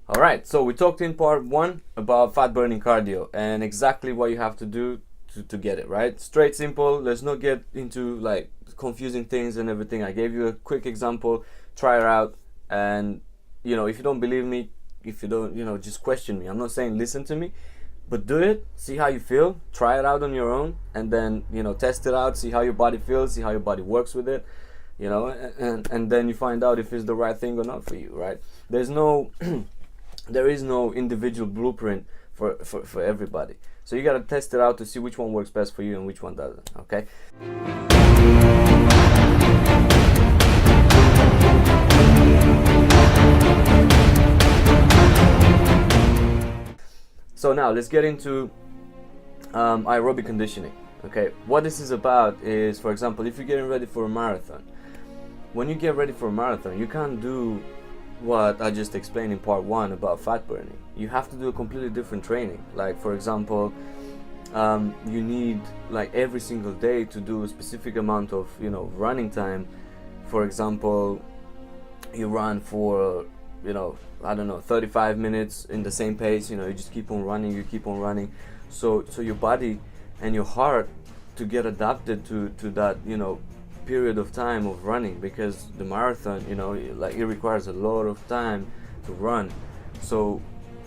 Alright, so we talked in part 1 about fat burning cardio and exactly what you have to do to get it, right? Straight, simple. Let's not get into like confusing things and everything. I gave you a quick example. Try it out, and if you don't believe me, if you don't, just question me. I'm not saying listen to me, but do it, see how you feel, try it out on your own, and then test it out, see how your body feels, see how your body works with it, and then you find out if it's the right thing or not for you, right? There's no there is no individual blueprint for everybody, so you got to test it out to see which one works best for you and which one doesn't. Okay. So now let's get into aerobic conditioning. Okay, what this is about is, for example, if you're getting ready for a marathon, when you get ready for a marathon, you can't do what I just explained in part 1 about fat burning. You have to do a completely different training. Like, for example, you need like every single day to do a specific amount of running time. For example, you run for I don't know, 35 minutes in the same pace. You just keep on running, so your body and your heart to get adapted to that period of time of running, because the marathon like it requires a lot of time to run. So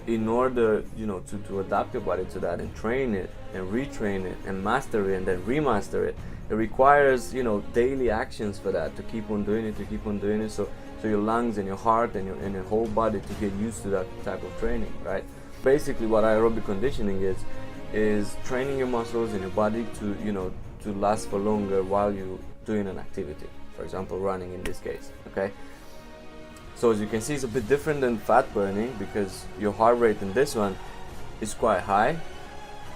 in order to adapt your body to that and train it and retrain it and master it and then remaster it, it requires daily actions for that, to keep on doing it, so your lungs and your heart and your whole body to get used to that type of training, right? Basically what aerobic conditioning is training your muscles and your body to last for longer while you're doing an activity, for example running in this case. Okay, so as you can see, it's a bit different than fat burning because your heart rate in this one is quite high,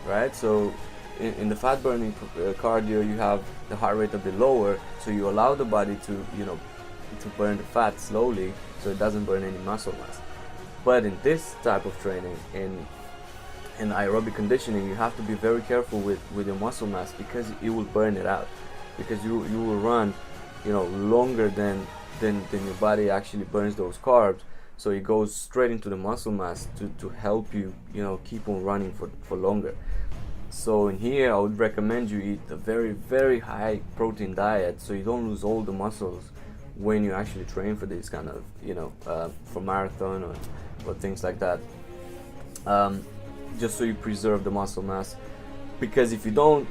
right? So in the fat burning cardio, you have the heart rate a bit lower, so you allow the body to to burn the fat slowly, so it doesn't burn any muscle mass. But in this type of training, in aerobic conditioning, you have to be very careful with your muscle mass, because it will burn it out, because you will run longer than your body actually burns those carbs, so it goes straight into the muscle mass to help you keep on running for longer. So in here I would recommend you eat a very, very high protein diet, so you don't lose all the muscles when you actually train for this kind of for marathon or things like that, just so you preserve the muscle mass, because if you don't,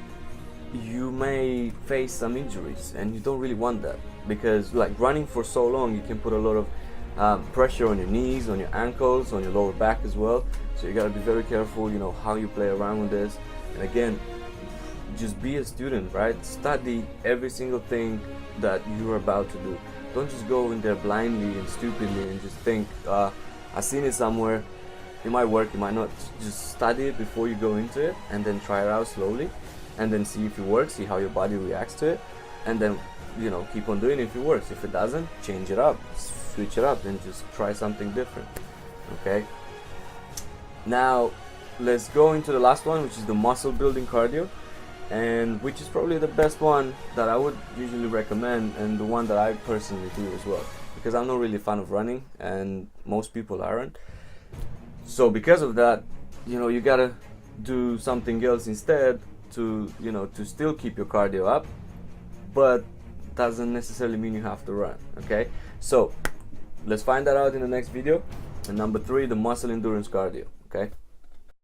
you may face some injuries, and you don't really want that, because like running for so long, you can put a lot of pressure on your knees, on your ankles, on your lower back as well. So you got to be very careful how you play around with this. And again, just be a student, right? Study every single thing that you're about to do. Don't just go in there blindly and stupidly and just think I've seen it somewhere, it might work, it might not. Just study it before you go into it, and then try it out slowly, and then see if it works, see how your body reacts to it, and then keep on doing it if it works. If it doesn't, change it up, switch it up, and just try something different. Okay, now let's go into the last one, which is the muscle building cardio, and which is probably the best one that I would usually recommend, and the one that I personally do as well, because I'm not really a fan of running and most people aren't. So because of that, you gotta do something else instead to to still keep your cardio up, but doesn't necessarily mean you have to run. Okay, so let's find that out in the next video. And number 3, the muscle endurance cardio. Okay.